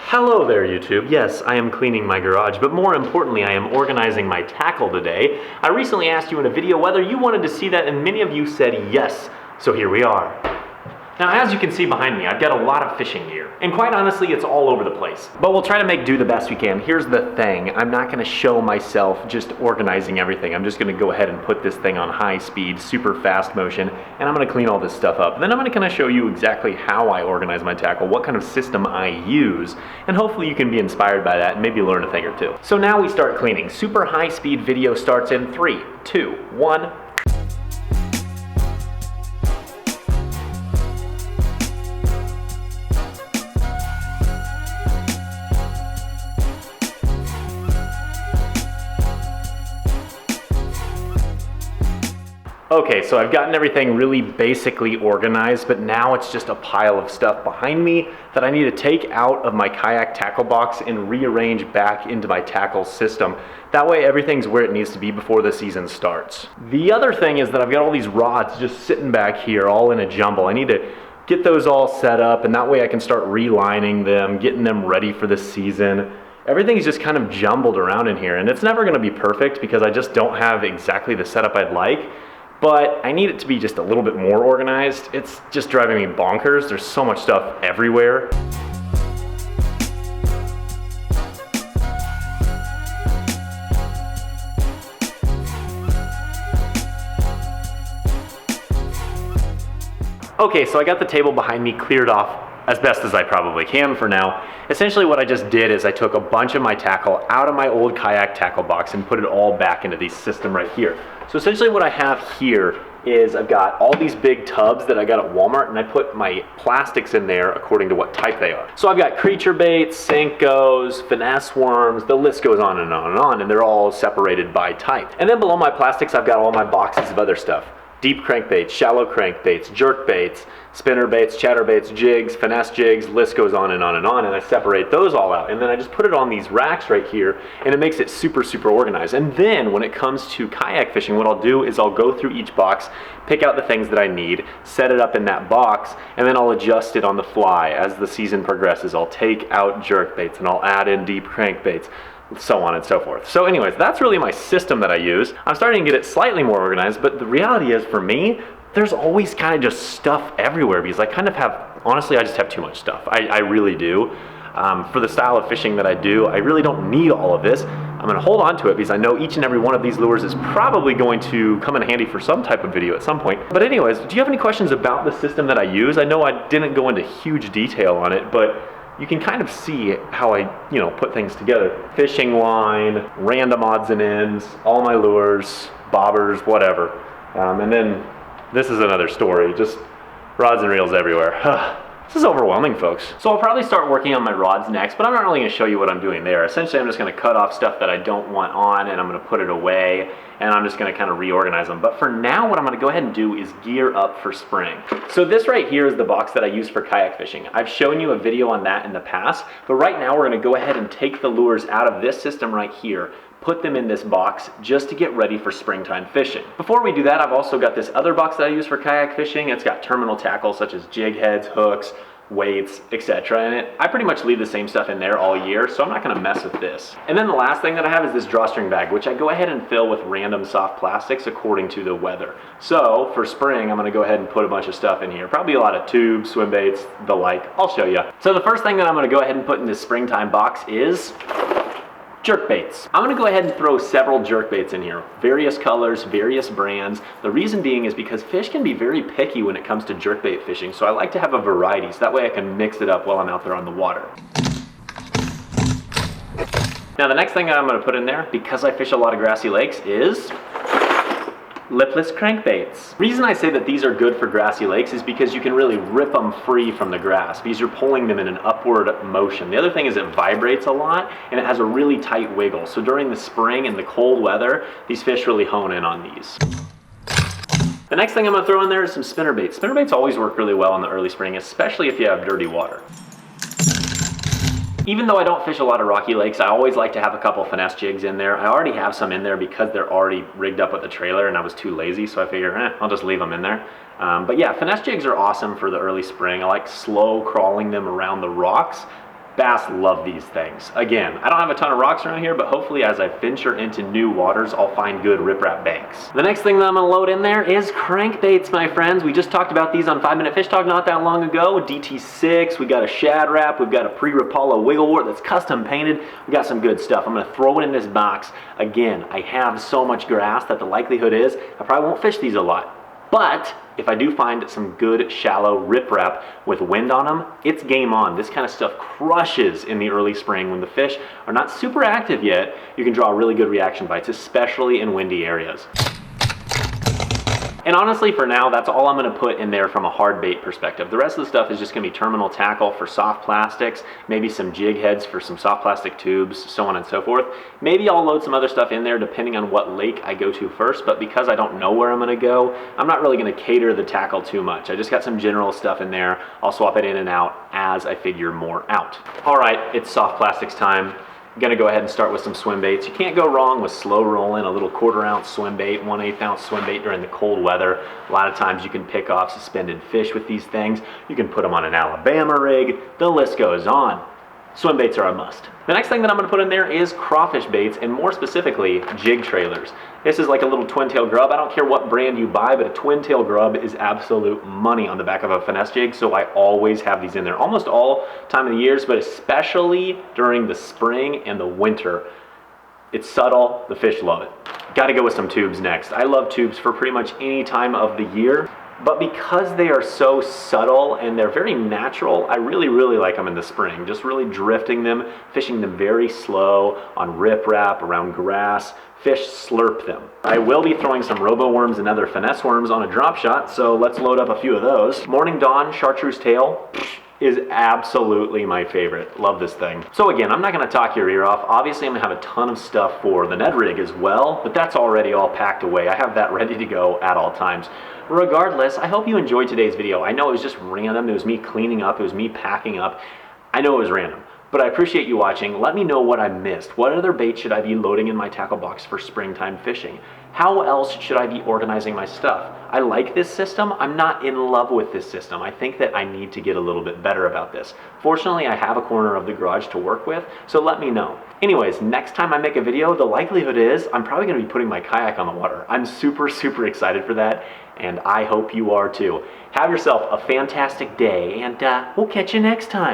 Hello there, YouTube. Yes, I am cleaning my garage, but more importantly, I am organizing my tackle today. I recently asked you in a video whether you wanted to see that, and many of you said yes, so here we are. Now, as you can see behind me, I've got a lot of fishing gear, and quite honestly, it's all over the place. But we'll try to make do the best we can. Here's the thing, I'm not gonna show myself just organizing everything. I'm just gonna go ahead and put this thing on high speed, super fast motion, and I'm gonna clean all this stuff up. Then I'm gonna kinda show you exactly how I organize my tackle, what kind of system I use, and hopefully you can be inspired by that and maybe learn a thing or two. So now we start cleaning. Super high speed video starts in 3, 2, 1. Okay, so I've gotten everything really basically organized, but now it's just a pile of stuff behind me that I need to take out of my kayak tackle box and rearrange back into my tackle system. That way everything's where it needs to be before the season starts. The other thing is that I've got all these rods just sitting back here all in a jumble. I need to get those all set up, and that way I can start relining them, getting them ready for the season. Everything's just kind of jumbled around in here, and it's never gonna be perfect because I just don't have exactly the setup I'd like. But I need it to be just a little bit more organized. It's just driving me bonkers. There's so much stuff everywhere. Okay, so I got the table behind me cleared off as best as I probably can for now. Essentially what I just did is I took a bunch of my tackle out of my old kayak tackle box and put it all back into the system right here. So essentially what I have here is I've got all these big tubs that I got at Walmart, and I put my plastics in there according to what type they are. So I've got creature baits, Senkos, finesse worms, the list goes on and on and on, and they're all separated by type. And then below my plastics I've got all my boxes of other stuff. Deep crankbaits, shallow crankbaits, jerk baits, spinner baits, chatter baits, jigs, finesse jigs, list goes on and on and on, and I separate those all out. And then I just put it on these racks right here, and it makes it super, super organized. And then when it comes to kayak fishing, what I'll do is I'll go through each box, pick out the things that I need, set it up in that box, and then I'll adjust it on the fly. As the season progresses, I'll take out jerk baits and I'll add in deep crankbaits, so on and so forth. So anyways, that's really my system that I use. I'm starting to get it slightly more organized, but the reality is for me, there's always kind of just stuff everywhere because I kind of have, honestly, I just have too much stuff. I really do. For the style of fishing that I do, I really don't need all of this. I'm gonna hold on to it because I know each and every one of these lures is probably going to come in handy for some type of video at some point. But anyways, do you have any questions about the system that I use? I know I didn't go into huge detail on it, but you can kind of see how I, put things together. Fishing line, random odds and ends, all my lures, bobbers, whatever. And then this is another story, just rods and reels everywhere. This is overwhelming, folks. So I'll probably start working on my rods next, but I'm not really gonna show you what I'm doing there. Essentially, I'm just gonna cut off stuff that I don't want on, and I'm gonna put it away, and I'm just gonna kind of reorganize them. But for now, what I'm gonna go ahead and do is gear up for spring. So this right here is the box that I use for kayak fishing. I've shown you a video on that in the past, but right now we're gonna go ahead and take the lures out of this system right here, put them in this box just to get ready for springtime fishing. Before we do that, I've also got this other box that I use for kayak fishing. It's got terminal tackle such as jig heads, hooks, weights, etc. in it. I pretty much leave the same stuff in there all year, so I'm not gonna mess with this. And then the last thing that I have is this drawstring bag, which I go ahead and fill with random soft plastics according to the weather. So for spring, I'm gonna go ahead and put a bunch of stuff in here. Probably a lot of tubes, swim baits, the like. I'll show you. So the first thing that I'm gonna go ahead and put in this springtime box is jerk baits. I'm gonna go ahead and throw several jerk baits in here. Various colors, various brands. The reason being is because fish can be very picky when it comes to jerk bait fishing, so I like to have a variety, so that way I can mix it up while I'm out there on the water. Now the next thing I'm gonna put in there, because I fish a lot of grassy lakes, is lipless crankbaits. The reason I say that these are good for grassy lakes is because you can really rip them free from the grass because you're pulling them in an upward motion. The other thing is it vibrates a lot and it has a really tight wiggle. So during the spring and the cold weather, these fish really hone in on these. The next thing I'm gonna throw in there is some spinner baits. Spinner baits always work really well in the early spring, especially if you have dirty water. Even though I don't fish a lot of rocky lakes, I always like to have a couple finesse jigs in there. I already have some in there because they're already rigged up with the trailer and I was too lazy, so I figured, I'll just leave them in there. But yeah, finesse jigs are awesome for the early spring. I like slow crawling them around the rocks. Bass love these things. Again, I don't have a ton of rocks around here, but hopefully as I venture into new waters, I'll find good riprap banks. The next thing that I'm gonna load in there is crankbaits, my friends. We just talked about these on 5-Minute Fish Talk not that long ago. DT6, we got a shad wrap, we've got a pre-Rapala wigglewort that's custom painted. We got some good stuff. I'm gonna throw it in this box. Again, I have so much grass that the likelihood is I probably won't fish these a lot. But if I do find some good shallow riprap with wind on them, it's game on. This kind of stuff crushes in the early spring when the fish are not super active yet. You can draw really good reaction bites, especially in windy areas. And honestly, for now, that's all I'm gonna put in there from a hard bait perspective. The rest of the stuff is just gonna be terminal tackle for soft plastics, maybe some jig heads for some soft plastic tubes, so on and so forth. Maybe I'll load some other stuff in there depending on what lake I go to first, but because I don't know where I'm gonna go, I'm not really gonna cater the tackle too much. I just got some general stuff in there. I'll swap it in and out as I figure more out. All right, it's soft plastics time. I'm gonna go ahead and start with some swim baits. You can't go wrong with slow rolling, a little 1/4 ounce swim bait, 1/8 ounce swim bait during the cold weather. A lot of times you can pick off suspended fish with these things. You can put them on an Alabama rig. The list goes on. Swim baits are a must. The next thing that I'm gonna put in there is crawfish baits, and more specifically, jig trailers. This is like a little twin tail grub. I don't care what brand you buy, but a twin tail grub is absolute money on the back of a finesse jig, so I always have these in there. Almost all time of the years, but especially during the spring and the winter. It's subtle, the fish love it. Gotta go with some tubes next. I love tubes for pretty much any time of the year. But because they are so subtle and they're very natural, I really like them in the spring. Just really drifting them, fishing them very slow on riprap, around grass. Fish slurp them. I will be throwing some robo worms and other finesse worms on a drop shot, so let's load up a few of those. Morning Dawn Chartreuse Tail is absolutely my favorite. Love this thing. So again, I'm not gonna talk your ear off. Obviously, I'm gonna have a ton of stuff for the Ned rig as well, but that's already all packed away. I have that ready to go at all times. Regardless, I hope you enjoyed today's video. I know it was just random. It was me cleaning up. It was me packing up. I know it was random, but I appreciate you watching. Let me know what I missed. What other bait should I be loading in my tackle box for springtime fishing? How else should I be organizing my stuff? I like this system. I'm not in love with this system. I think that I need to get a little bit better about this. Fortunately, I have a corner of the garage to work with, so let me know. Anyways, next time I make a video, the likelihood is I'm probably gonna be putting my kayak on the water. I'm super excited for that, and I hope you are too. Have yourself a fantastic day, and we'll catch you next time.